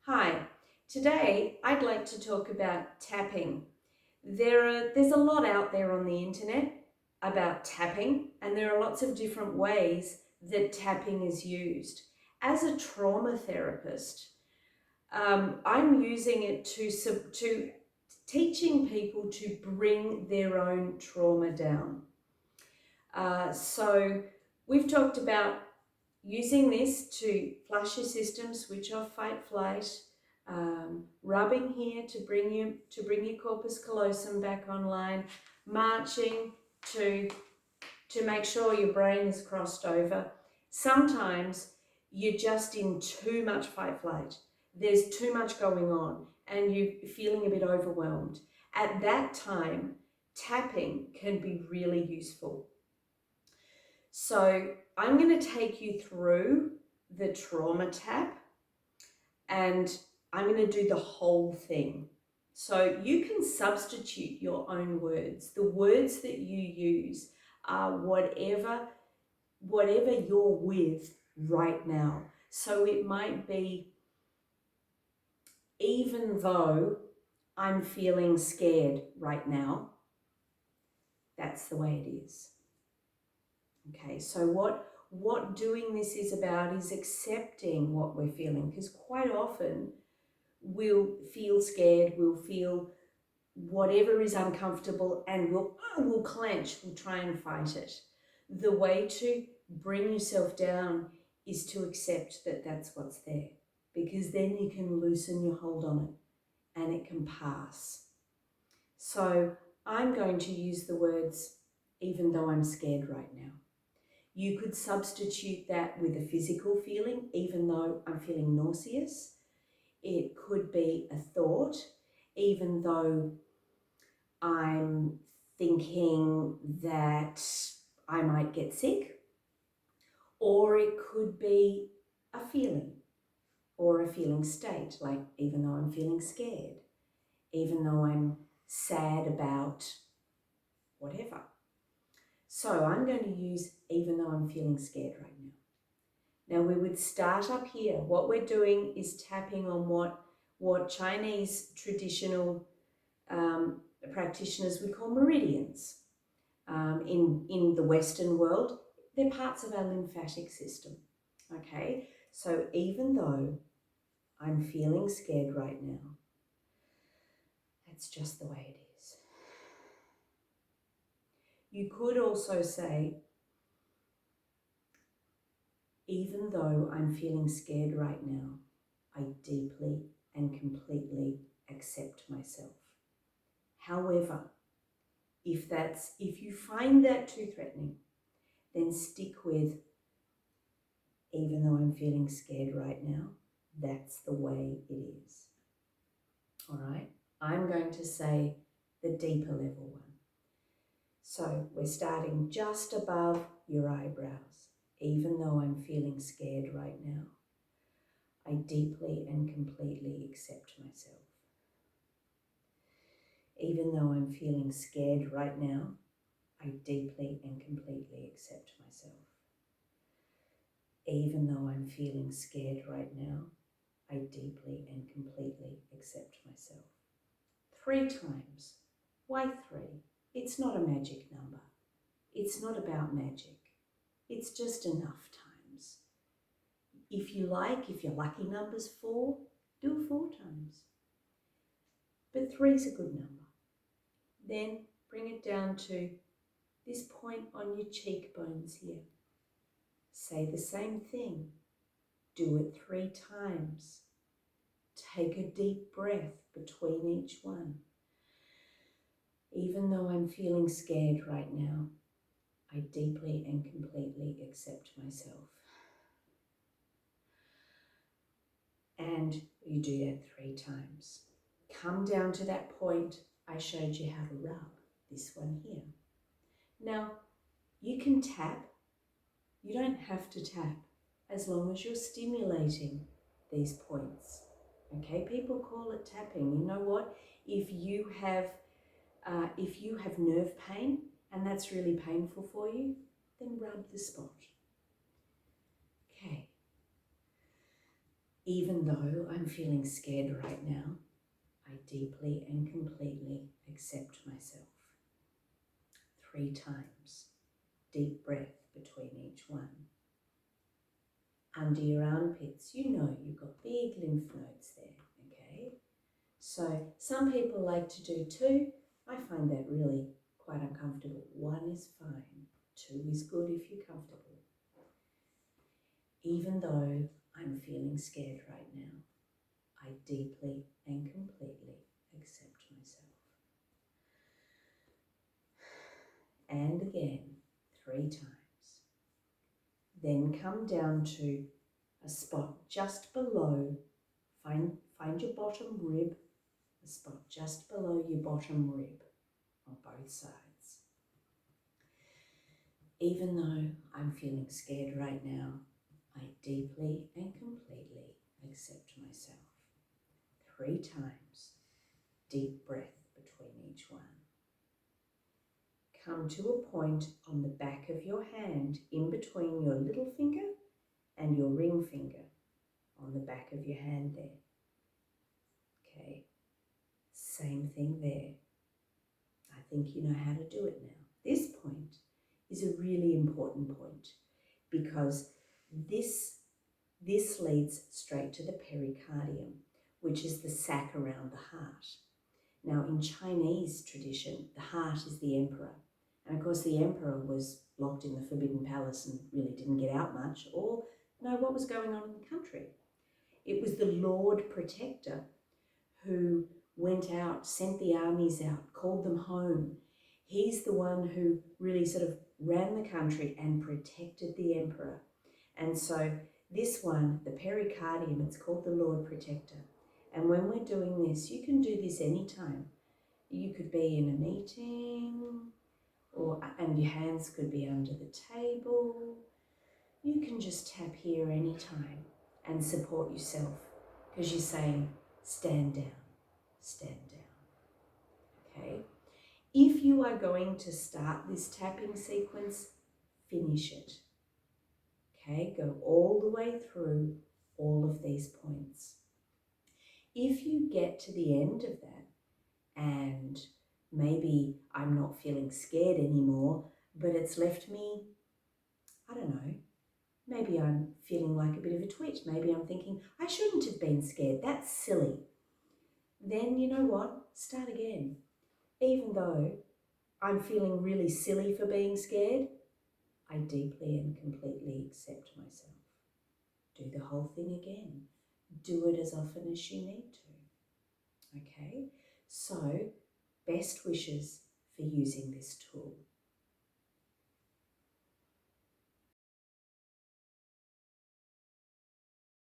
Hi, today I'd like to talk about tapping. There's a lot out there on the internet about tapping, and there are lots of different ways that tapping is used. As a trauma therapist, I'm using it to teaching people to bring their own trauma down. So we've talked about using this to flush your system, switch off fight flight, rubbing here to bring your corpus callosum back online, marching to make sure your brain is crossed over. Sometimes you're just in too much fight flight. There's too much going on and you're feeling a bit overwhelmed. At that time, tapping can be really useful. So I'm going to take you through the trauma tap and I'm going to do the whole thing. So you can substitute your own words. The words that you use are whatever you're with right now. So it might be, even though I'm feeling scared right now, that's the way it is. Okay, so what doing this is about is accepting what we're feeling, because quite often we'll feel scared, we'll feel whatever is uncomfortable, and we'll clench, we'll try and fight it. The way to bring yourself down is to accept that that's what's there, because then you can loosen your hold on it and it can pass. So I'm going to use the words, even though I'm scared right now. You could substitute that with a physical feeling, even though I'm feeling nauseous. It could be a thought, even though I'm thinking that I might get sick. Or it could be a feeling or a feeling state, like even though I'm feeling scared, even though I'm sad about whatever. So I'm going to use even though I'm feeling scared right now. Now we would start up here. What we're doing is tapping on what Chinese traditional practitioners would call meridians. In the Western world, they're parts of our lymphatic system. Okay, so even though I'm feeling scared right now, that's just the way it is. You could also say, even though I'm feeling scared right now, I deeply and completely accept myself. However, if you find that too threatening, then stick with, even though I'm feeling scared right now, that's the way it is. All right, I'm going to say the deeper level one. So we're starting just above your eyebrows. Even though I'm feeling scared right now, I deeply and completely accept myself. Even though I'm feeling scared right now, I deeply and completely accept myself. Even though I'm feeling scared right now, I deeply and completely accept myself. 3 times. Why 3? It's not a magic number. It's not about magic. It's just enough times. If you like, if your lucky number's 4, do it 4 times. But 3 is a good number. Then bring it down to this point on your cheekbones here. Say the same thing. Do it 3 times. Take a deep breath between each one. Even though I'm feeling scared right now, I deeply and completely accept myself. And you do that 3 times. Come down to that point I showed you how to rub, this one here. Now, you can tap. You don't have to tap as long as you're stimulating these points. Okay, people call it tapping. You know what? If you have nerve pain and that's really painful for you, then rub the spot. Okay. Even though I'm feeling scared right now, I deeply and completely accept myself. 3 times. Deep breath between each one. Under your armpits, you know you've got big lymph nodes there, okay? So some people like to do 2. I find that really quite uncomfortable. 1 is fine. 2 is good if you're comfortable. Even though I'm feeling scared right now, I deeply and completely accept myself. And again, 3 times. Then come down to a spot just below, find your bottom rib, a spot just below your bottom rib on both sides. Even though I'm feeling scared right now, I deeply and completely accept myself. 3 times. Deep breath between each one. Come to a point on the back of your hand in between your little finger and your ring finger on the back of your hand there. Okay, same thing there. I think you know how to do it now. This point is a really important point because this leads straight to the pericardium, which is the sac around the heart. Now, in Chinese tradition, the heart is the emperor. And of course, the emperor was locked in the Forbidden Palace and really didn't get out much or know what was going on in the country. It was the Lord Protector who went out, sent the armies out, called them home. He's the one who really sort of ran the country and protected the emperor. And so this one, the pericardium, it's called the Lord Protector. And when we're doing this, you can do this anytime. You could be in a meeting, and your hands could be under the table. You can just tap here anytime and support yourself because you're saying, stand down, stand down. Okay? If you are going to start this tapping sequence, finish it. Okay? Go all the way through all of these points. If you get to the end of that and maybe I'm not feeling scared anymore, but it's left me, I don't know, maybe I'm feeling like a bit of a twitch. Maybe I'm thinking, I shouldn't have been scared. That's silly. Then you know what? Start again. Even though I'm feeling really silly for being scared, I deeply and completely accept myself. Do the whole thing again. Do it as often as you need to. Okay? So, best wishes for using this tool.